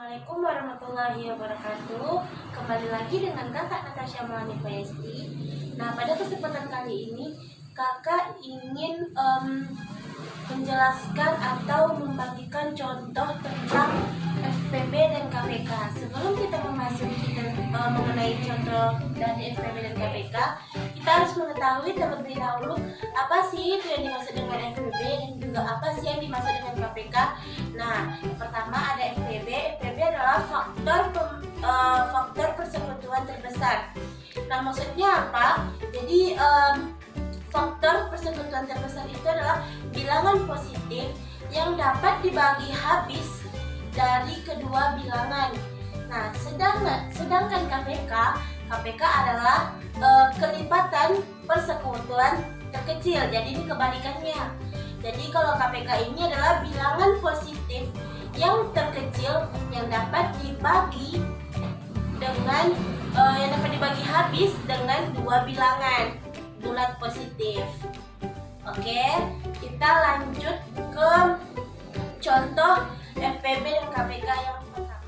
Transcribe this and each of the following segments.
Assalamualaikum warahmatullahi wabarakatuh. Kembali lagi dengan kakak Natasha Melani Fayesti. Nah, pada kesempatan kali ini kakak ingin menjelaskan atau membagikan contoh tentang FPB dan KPK. Sebelum kita memasuki mengenai contoh dari FPB dan KPK, kita harus mengetahui terlebih dahulu apa sih itu yang dimaksud dengan FPB dan juga apa sih yang dimaksud dengan KPK. Nah, yang pertama ada FPB. FPB adalah faktor persekutuan terbesar. Nah, maksudnya apa? Jadi faktor persekutuan terbesar itu adalah bilangan positif yang dapat dibagi habis dari kedua bilangan. Nah, sedangkan KPK adalah kelipatan persekutuan terkecil. Jadi ini kebalikannya. Jadi kalau KPK ini adalah bilangan positif yang terkecil yang dapat dibagi dengan yang dapat dibagi habis dengan dua bilangan bulat positif. Oke, kita lanjut ke contoh FPB dan KPK yang pertama.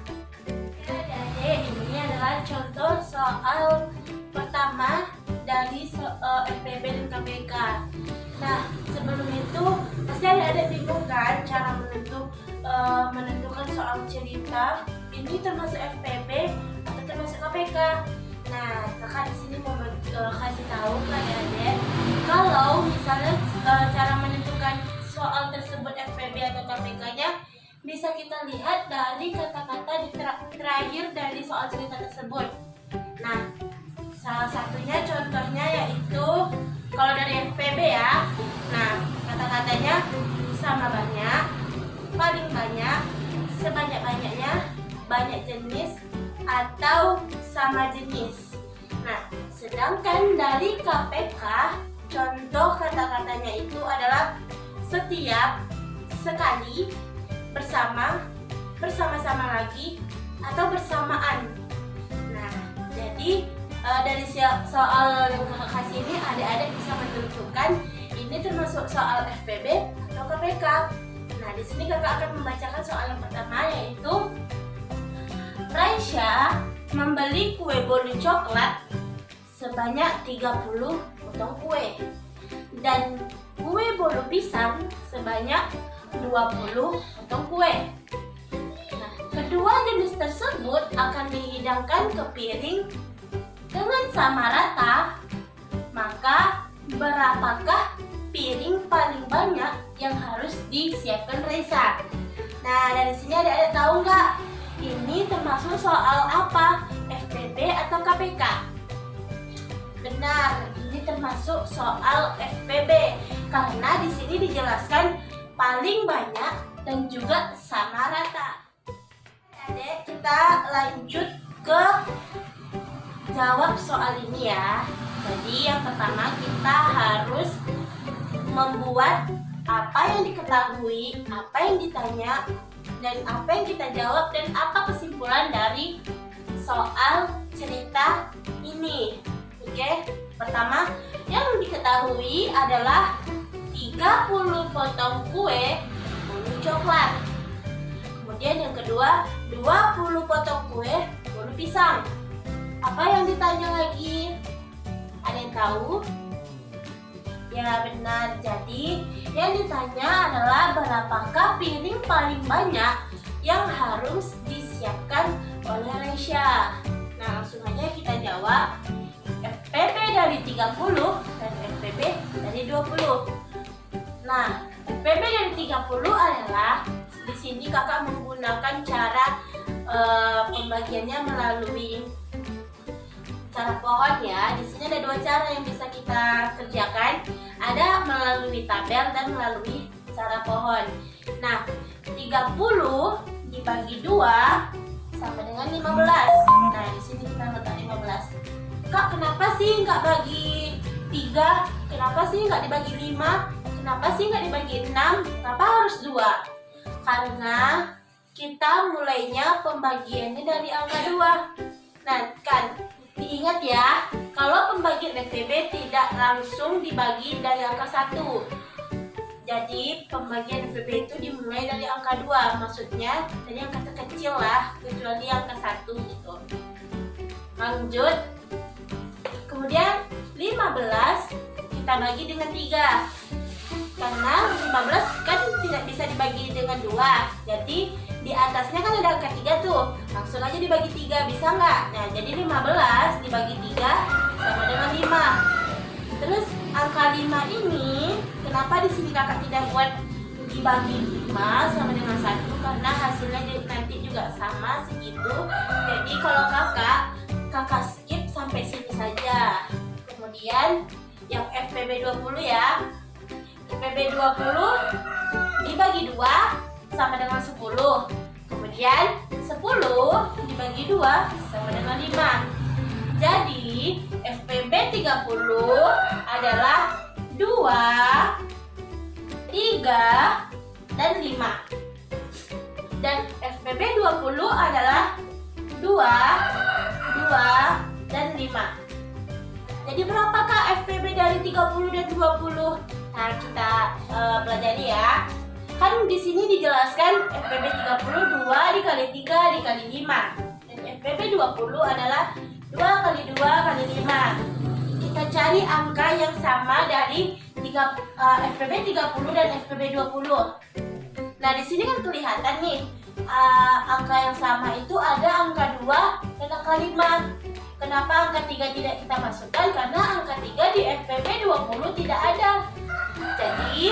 Adik-adik, ini adalah contoh soal pertama dari FPB dan KPK. Nah, sebelum itu pasti adik-adik bingung kan cara menentukan soal cerita ini termasuk FPB atau termasuk KPK. Nah, kakak di sini mau kasih tahu ke adik-adik kalau misalnya cara menentukan soal tersebut FPB atau KPK-nya bisa kita lihat dari kata-kata di terakhir dari soal cerita tersebut. Nah, salah satunya contohnya yaitu kalau dari FPB ya. Nah, kata-katanya sama banyak, paling banyak, sebanyak-banyaknya, banyak jenis, atau sama jenis. Nah, sedangkan dari KPK, contoh kata-katanya itu adalah setiap, sekali, bersama, bersama-sama lagi, atau bersamaan. Nah, jadi dari soal yang kakak kasih ini adik-adik bisa menentukan ini termasuk soal FPB atau KPK. Nah, di sini kakak akan membacakan soal yang pertama yaitu Raisya membeli kue bolu coklat sebanyak 30 potong kue dan kue bolu pisang sebanyak 20 potong kue. Nah, kedua jenis tersebut akan dihidangkan ke piring dengan sama rata, maka berapakah piring paling banyak yang harus disiapkan Raisya? Nah, dari sini adik-adik tahu nggak? Ini termasuk soal apa? FPB atau KPK? Benar, ini termasuk soal FPB karena di sini dijelaskan paling banyak dan juga sama rata. Adik, kita lanjut ke jawab soal ini ya. Jadi yang pertama kita harus membuat apa yang diketahui, apa yang ditanya, dan apa yang kita jawab dan apa kesimpulan dari soal cerita ini. Oke, pertama yang diketahui adalah 30 potong kue bolu coklat. Kemudian yang kedua 20 potong kue bolu pisang. Apa yang ditanya lagi? Ada yang tahu? Ya benar, jadi yang ditanya adalah berapakah piring paling banyak yang harus disiapkan oleh Raisya. Nah, langsung aja kita jawab FPB dari 30 dan FPB dari 20. Nah, FPB dari 30 adalah di sini kakak menggunakan cara pembagiannya melalui cara pohon ya. Di sini ada dua cara yang bisa kita kerjakan. Ada melalui tabel dan melalui cara pohon. Nah, 30 dibagi 2 sama dengan 15. Nah, di sini kita letak 15. Kak, kenapa sih nggak bagi 3? Kenapa sih nggak dibagi 5? Kenapa sih nggak dibagi 6? Kenapa harus 2? Karena kita mulainya pembagiannya dari angka 2. Nah, kan diingat ya, kalau pembagian FPB tidak langsung dibagi dari angka 1. Jadi pembagian FPB itu dimulai dari angka 2, maksudnya dari angka terkecil lah, kecuali angka 1 gitu. Lanjut. Kemudian 15 kita bagi dengan 3. Karena 15 kan tidak bisa dibagi dengan 2. Jadi di atasnya kan ada angka 3 tuh. Langsung aja dibagi 3, bisa nggak? Nah, jadi 15 dibagi 3 sama dengan 5. Terus angka 5 ini, kenapa di sini kakak tidak buat dibagi 5 sama dengan 1? Karena hasilnya nanti juga sama segitu. Jadi kalau kakak skip sampai sini saja. Kemudian yang FPB 20 ya. FPB 20 dibagi 2 sama dengan 10. Kemudian 10 dibagi 2 sama dengan 5. Jadi FPB 30 adalah 2, 3, dan 5. Dan FPB 20 adalah 2, 2, dan 5. Jadi berapakah FPB dari 30 dan 20? Nah, kita pelajari ya. Kan di sini dijelaskan FPB 30 2 dikali 3 dikali 5. Dan FPB 20 adalah 2 kali 2 kali 5. Kita cari angka yang sama dari FPB 30 dan FPB 20. Nah, di sini kan kelihatan nih angka yang sama itu ada angka 2 dan angka 5. Kenapa angka 3 tidak kita masukkan? Karena angka 3 di FPB 20 tidak ada. Jadi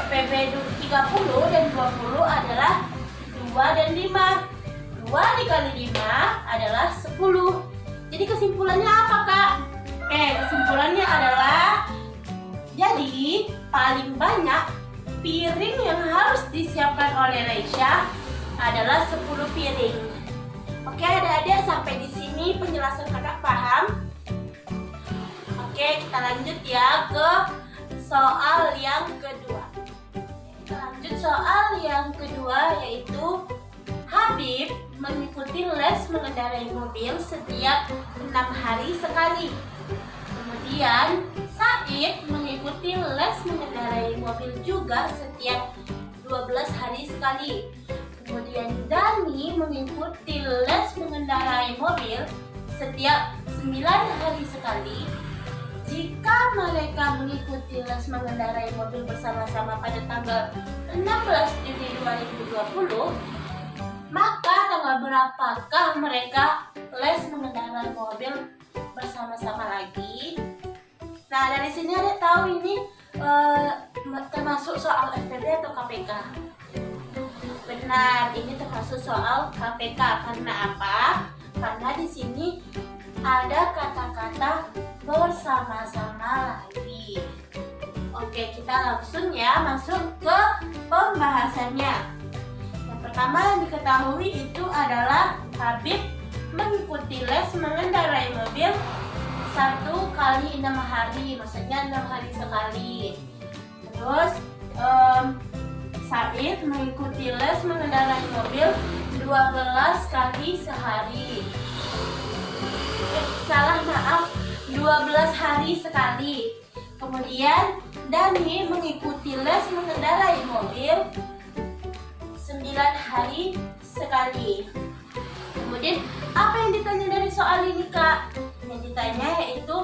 FPB 30 dan 20 adalah 2 dan 5. 2 dikali 5 adalah 10. Jadi kesimpulannya apa, Kak? Kesimpulannya adalah, jadi paling banyak piring yang harus disiapkan oleh Reisha adalah 10 piring. Oke, adik-adik, sampai di sini penjelasan kakak paham? Oke, kita lanjut ya ke soal yang kedua. Kita lanjut soal yang kedua, yaitu Habib mengikuti les mengendarai mobil setiap 6 hari sekali. Kemudian Said mengikuti les mengendarai mobil juga setiap 12 hari sekali. Kemudian Dani mengikuti les mengendarai mobil setiap 9 hari sekali. Jika mereka mengikuti les mengendarai mobil bersama-sama pada tanggal 16 Juni 2020, maka tanggal berapakah mereka les mengendarai mobil bersama-sama lagi? Nah, dari sini ada tahu ini termasuk soal FPB atau KPK? Benar, ini termasuk soal KPK. Karena apa? Karena di sini ada kata-kata bersama-sama lagi. Oke, kita langsung ya masuk ke pembahasannya. Yang pertama yang diketahui itu adalah Habib mengikuti les mengendarai mobil 1 kali 6 hari, maksudnya 6 hari sekali. Terus Said mengikuti les mengendarai mobil 12 kali sehari. 12 hari sekali. Kemudian Dani mengikuti les mengendarai mobil 9 hari sekali. Kemudian apa yang ditanya dari soal ini, Kak? Yang ditanya yaitu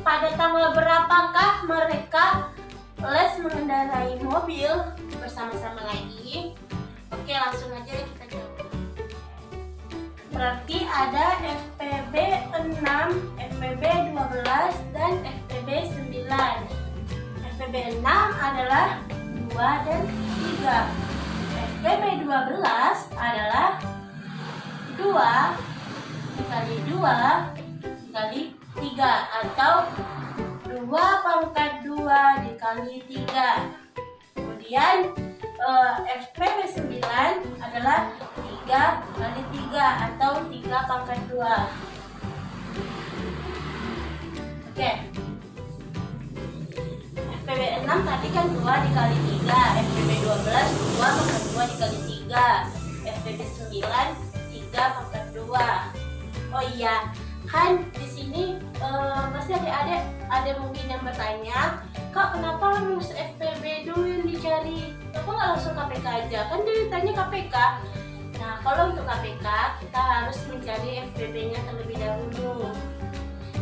pada tanggal berapakah mereka les mengendarai mobil bersama-sama lagi? Oke, langsung aja kita jawab. Berarti ada FPB 6, FPB 12, dan FPB 9. FPB 6 adalah 2 dan 3. FPB 12 adalah 2 dikali 2 dikali 3 atau 2 pangkat 2 dikali 3. Kemudian FPB 9 adalah 3 kali 3 atau 3 pangkat 2. Oke. FPB 6 tadi kan 2 dikali 3. FPB 12 2 pangkat 2 dikali 3. FPB 9 3 pangkat 2. Oh iya, Kan di sini pasti adik-adik ada mungkin yang bertanya, Kak, kenapa harus FPB dulu yang dicari? Kenapa nggak langsung KPK aja? Kan dia ditanya KPK. Nah, kalau untuk KPK kita harus mencari FPB-nya terlebih dahulu.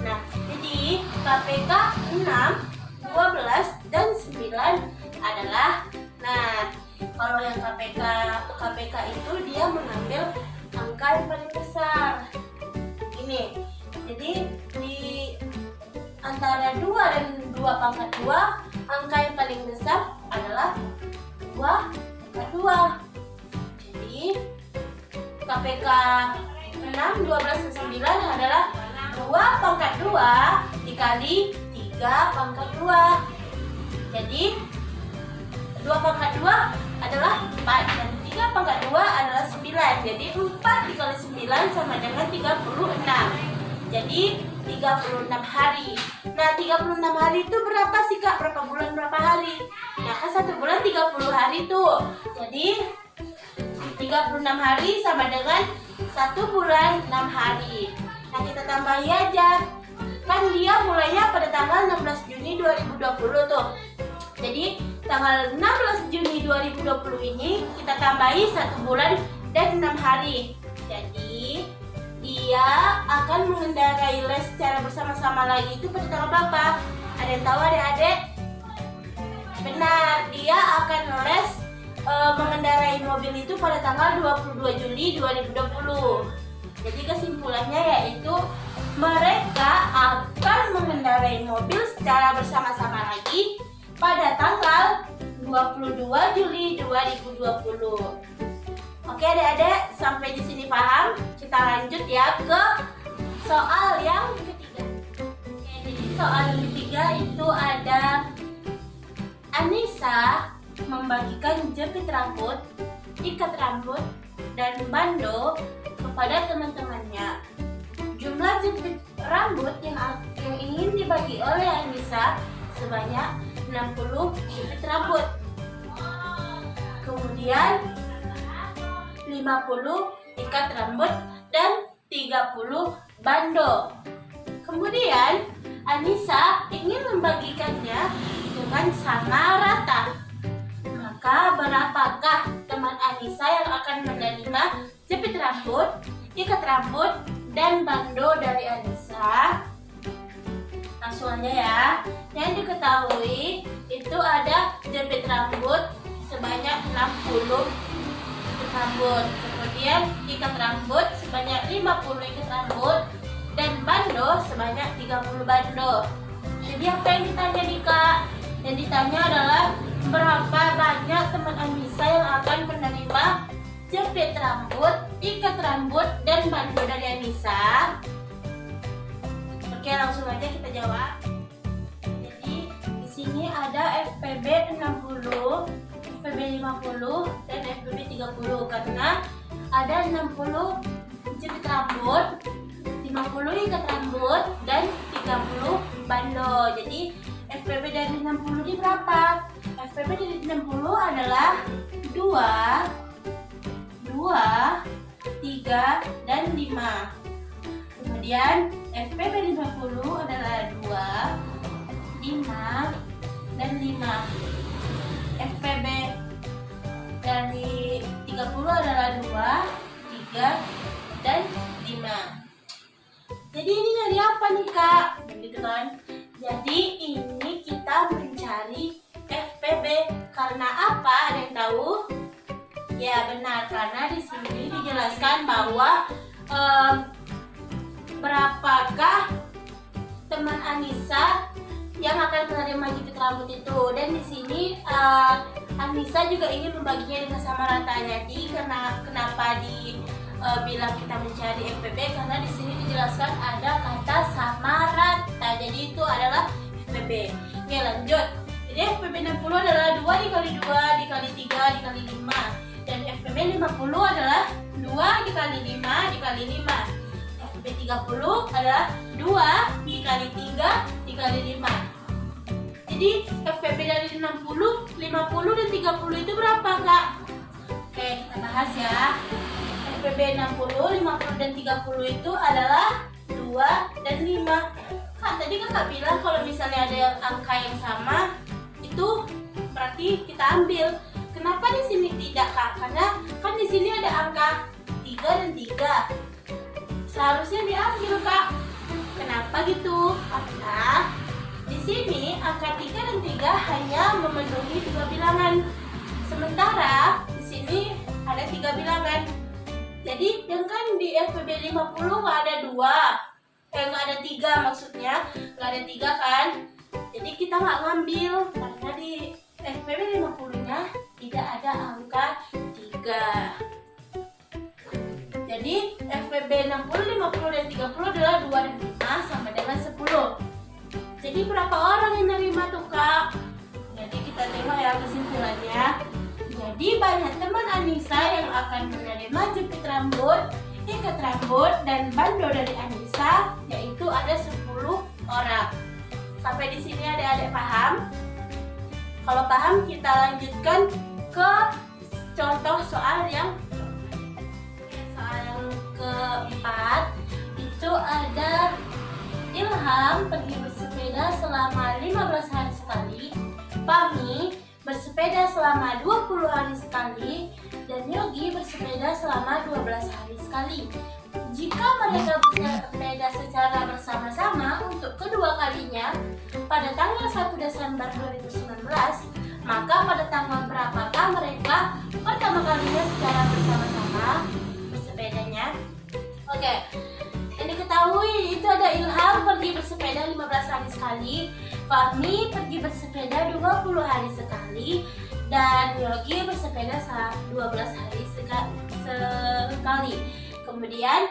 Nah, jadi KPK 6, 12, dan 9 adalah, nah, kalau yang KPK itu dia mengambil angka yang paling besar. Ini. Jadi di antara 2 dan 2 pangkat 2, angka yang paling besar adalah 2 pangkat 2. Jadi KPK 6, 12, dan 9 adalah 2 pangkat 2 dikali 3 pangkat 2. Jadi 2 pangkat 2 adalah 4 dan 3 pangkat 2 adalah 9. Jadi 4 dikali 9 sama dengan 36. Jadi 36 hari. Nah, 36 hari itu berapa sih, Kak? Berapa bulan, berapa hari? Nah, kan 1 bulan 30 hari tuh. Jadi 36 hari sama dengan 1 bulan 6 hari. Nah, kita tambahi aja. Kan dia mulainya pada tanggal 16 Juni 2020 tuh. Jadi tanggal 16 Juni 2020 ini kita tambahi 1 bulan dan 6 hari. Jadi dia akan mengendarai les secara bersama-sama lagi itu pada tanggal berapa? Ada yang tahu adik-adik? Benar, dia akan les mengendarai mobil itu pada tanggal 22 Juli 2020. Jadi kesimpulannya yaitu mereka akan mengendarai mobil secara bersama-sama lagi pada tanggal 22 Juli 2020. Oke adik-adik, sampai di sini paham? Kita lanjut ya ke soal yang ketiga. Oke, jadi soal yang ketiga itu ada Anissa membagikan jepit rambut, ikat rambut, dan bando kepada teman-temannya. Jumlah jepit rambut yang ingin dibagi oleh Anissa sebanyak 60 jepit rambut. Kemudian 50 ikat rambut dan 30 bando. Kemudian Anissa ingin membagikannya dengan sama rata. Maka berapakah teman Anissa yang akan menerima jepit rambut, ikat rambut, dan bando dari Anissa? Langsung aja ya. Yang diketahui itu ada jepit rambut sebanyak 60 ikat rambut, kemudian ikat rambut sebanyak 50 ikat rambut, dan bando sebanyak 30 bando. Jadi apa yang ditanya nih Kak? Yang ditanya adalah berapa banyak teman Anissa yang akan menerima jepit rambut, ikat rambut, dan bando dari Anissa? Oke, langsung aja kita jawab. Jadi di sini ada FPB 60, FPB 50, dan FPB 30 karena ada 60 jepit rambut, 50 ikat rambut, dan 30 bando. Jadi FPB dari 60 ini berapa? FPB dari 60 adalah 2, 3, dan 5. Kemudian FPB 50 adalah 2, 5, dan 5. FPB dari 30 adalah 2, 3, dan 5. Jadi ini dari apa nih Kak? Gitu kan? Jadi ini kita mencari FPB karena apa? Ada yang tahu? Ya benar, karena di sini dijelaskan bahwa berapakah teman Anissa yang akan menerima jepit rambut itu, dan di sini Anissa juga ingin membaginya dengan sama rata. Jadi kenapa bilang kita mencari FPB, karena di sini dijelaskan ada kata sama rata, jadi itu adalah FPB. Oke lanjut. Jadi FPB 60 adalah 2 dikali 2 dikali 3 dikali 5, dan FPB 50 adalah 2 dikali 5 dikali 5. FPB 30 adalah 2 dikali 3 dikali 5. Jadi FPB dari 60, 50, dan 30 itu berapa Kak? Oke, kita bahas ya. FPB 60, 50, dan 30 itu adalah 2, dan 5. Kak, tadi kakak bilang kalau misalnya ada angka yang sama, itu berarti kita ambil. Kenapa di sini tidak, Kak? Karena kan di sini ada angka 3 dan 3. Seharusnya diambil, Kak. Kenapa gitu? Karena di sini angka 3 dan 3 hanya memenuhi 2 bilangan. Sementara di sini ada 3 bilangan. Jadi yang kan di FPB 50 nggak ada 2. Nggak ada 3 maksudnya. Nggak ada 3 kan? Jadi kita nggak ngambil. Karena di FPB 50-nya tidak ada angka 3. Jadi FPB 60, 50, dan 30 adalah 2 dan 5 sama dengan 10. Jadi berapa orang yang nerima tuh, Kak? Jadi kita tengok ya kesimpulannya. Jadi banyak teman Anissa yang akan menerima jepit rambut, ikat rambut, dan bando dari Anissa, yaitu ada 10 orang. Sampai di sini adik-adik paham? Kalau paham, kita lanjutkan ke contoh soal yang keempat. Itu ada Ilham pergi bersepeda selama 15 hari sekali, Fahmi bersepeda selama 20 hari sekali, dan Yogi bersepeda selama 12 hari sekali. Jika mereka bersepeda secara bersama-sama untuk kedua kalinya pada tanggal 1 Desember 2019, maka pada tanggal berapakah mereka pertama kalinya secara bersama-sama bersepedanya? Oke. Yang diketahui itu ada Ilham pergi bersepeda 15 hari sekali, Fahmi pergi bersepeda 20 hari sekali, dan Yogi bersepeda 12 hari sekali. Kemudian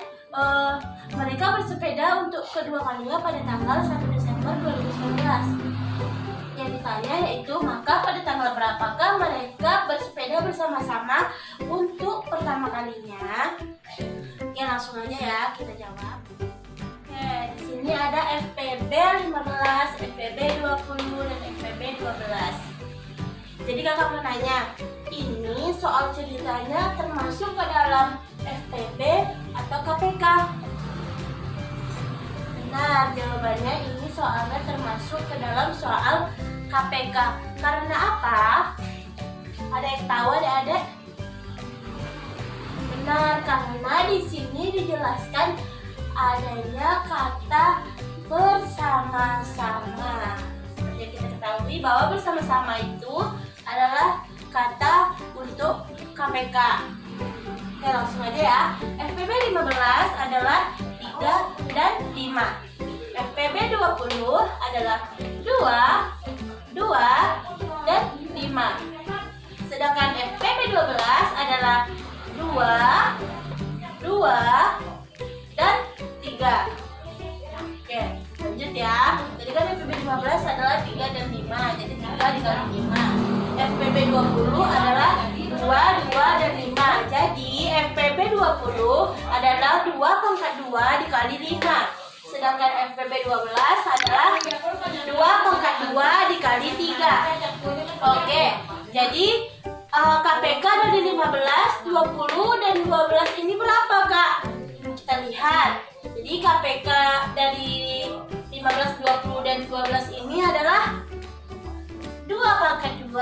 mereka bersepeda untuk kedua kalinya pada tanggal 1 Desember 2019. Yang ditanya yaitu, maka pada tanggal berapakah mereka bersepeda bersama-sama untuk pertama kalinya? Oke, langsung aja ya kita jawab. Oke, di sini ada FPB 15, FPB 20, dan FPB 12. Jadi kakak mau nanya, ini soal ceritanya termasuk ke dalam FPB atau KPK? Benar, jawabannya ini soalnya termasuk ke dalam soal KPK. Karena apa? Ada yang tahu adik-adik? Benar, karena di sini dijelaskan adanya kata bersama-sama. Seperti yang kita ketahui bahwa bersama-sama itu adalah kata untuk KPK. Oke, langsung aja ya. FPB 15 adalah 3 dan 5. FPB 20 adalah 2 dan 5. Sedangkan FPB 12 adalah 2 dan 3. Oke, lanjut ya. Jadi kan FPB 15 adalah 3 dan 5. Jadi 3 dikali 5. FPB 20 adalah 2 dan 5. Jadi FPB 20 adalah 2 pangkat 2 dikali 5. Sedangkan FPB 12 adalah 2 pangkat 2 dikali 3. Oke, jadi KPK dari 15, 20, dan 12 ini berapa, Kak? Kita lihat. Jadi KPK dari 15, 20, dan 12 ini adalah 2 pangkat 2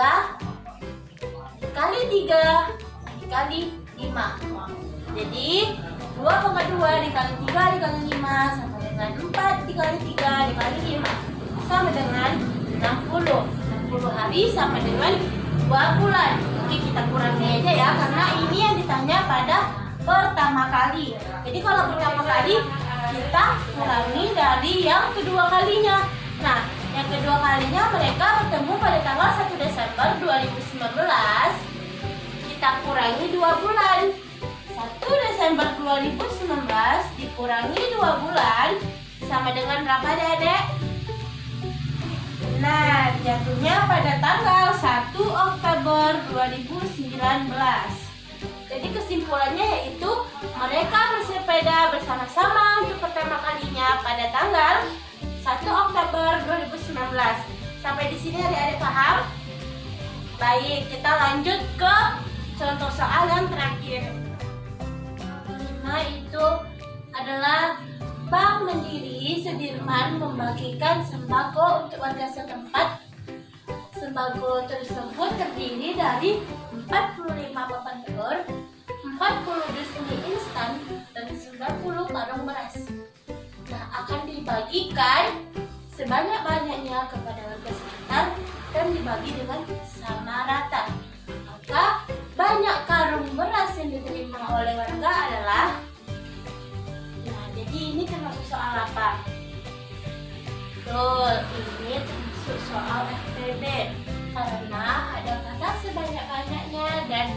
dikali 3 dikali 5. Jadi 2 pangkat 2 dikali 3 dikali 5 sama dengan 4 dikali 3 dikali 5 sama dengan 60. 60 hari sama dengan 2 bulan. Oke, kita kurangi aja ya, karena ini yang ditanya pada pertama kali. Jadi kalau pertama kali kita kurangi dari yang kedua kalinya. Nah, yang kedua kalinya mereka bertemu pada tanggal 1 Desember 2019. Kita kurangi 2 bulan. 1 Desember 2019 dikurangi 2 bulan sama dengan berapa, Dedek? Nah, jatuhnya pada tanggal 1 Oktober 2019. Jadi kesimpulannya yaitu mereka bersepeda bersama-sama untuk pertama kalinya pada tanggal 1 Oktober 2019. Sampai di sini adik-adik paham? Baik, kita lanjut ke contoh soal yang terakhir. 5 itu adalah Bank berkomitmen membagikan sembako untuk warga setempat. Sembako tersebut terdiri dari 45 papan telur, 40 dus mie instan, dan 90 karung beras. Nah, akan dibagikan sebanyak-banyaknya kepada warga sekitar dan dibagi dengan sama rata. Maka banyak karung beras yang diterima oleh warga adalah, nah jadi ini termasuk soal apa? Betul, ini termasuk soal FPB karena ada kata sebanyak-banyaknya dan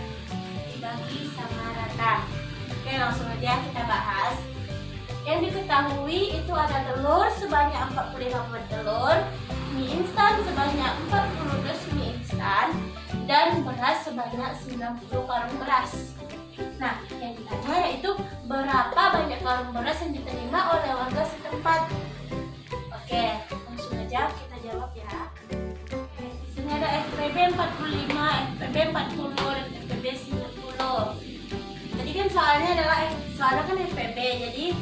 dibagi sama rata. Oke, langsung aja kita bahas. Yang diketahui itu ada telur sebanyak 45 buah telur, mie instan sebanyak 40 dus mie instan, dan beras sebanyak 90 karung beras. Nah, yang ditanya yaitu berapa banyak karung beras yang diterima oleh warga setempat. Oke, langsung aja kita jawab ya. Oke, di sini ada FPB 45, FPB 40, dan FPB 90. Tadi kan soalnya kan FPB, jadi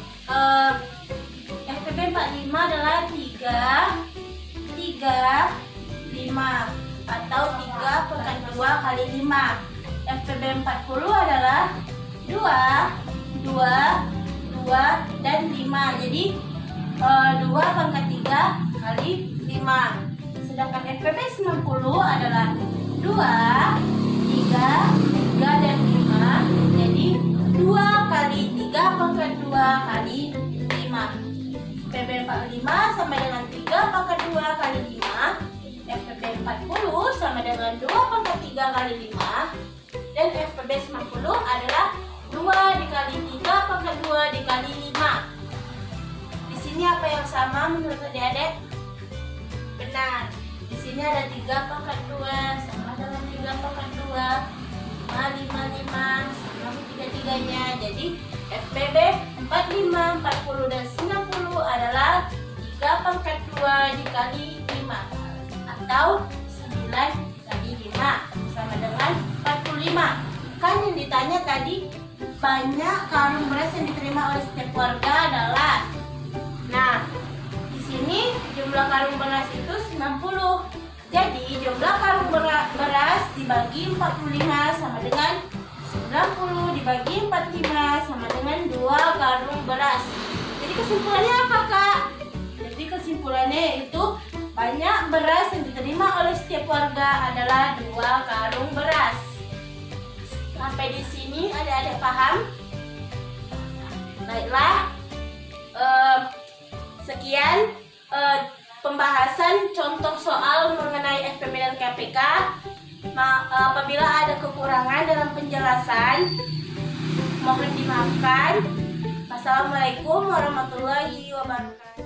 FPB 45 adalah 3, 5 atau 3 pekan 2 kali 5. FPB 40 adalah 2, dan 5. Jadi 2 pangkat 3 kali 5. Sedangkan FPB 90 adalah 2, 3, dan 5. Jadi 2 kali 3 pangkat 2 kali 5. FPB 45 sama dengan 3 pangkat 2 kali 5. FPB 40 sama dengan 2 pangkat 3 kali 5. Dan FPB 90 adalah 2 dikali 3 pangkat 2 dikali 5. Di sini apa yang sama menurut adik-adik? Benar. Di sini ada 3 pangkat 2 sama dengan 3 pangkat 2. 5, sama 3-3-nya. Jadi FPB 45, 40, dan 90 adalah 3 pangkat 2 dikali 5 atau 9 dikali 5 sama dengan 45. Kan yang ditanya tadi banyak karung beras yang diterima oleh setiap warga adalah, nah di sini jumlah karung beras itu 90. Jadi jumlah karung beras dibagi 45 sama dengan 90 dibagi 45 sama dengan 2 karung beras. Jadi kesimpulannya apa, Kak? Jadi kesimpulannya itu banyak beras yang diterima oleh setiap warga adalah 2 karung beras. Sampai di sini adik-adik paham? Baiklah, sekian pembahasan contoh soal mengenai FPB dan KPK. Apabila ada kekurangan dalam penjelasan, mohon dimaafkan. Wassalamualaikum warahmatullahi wabarakatuh.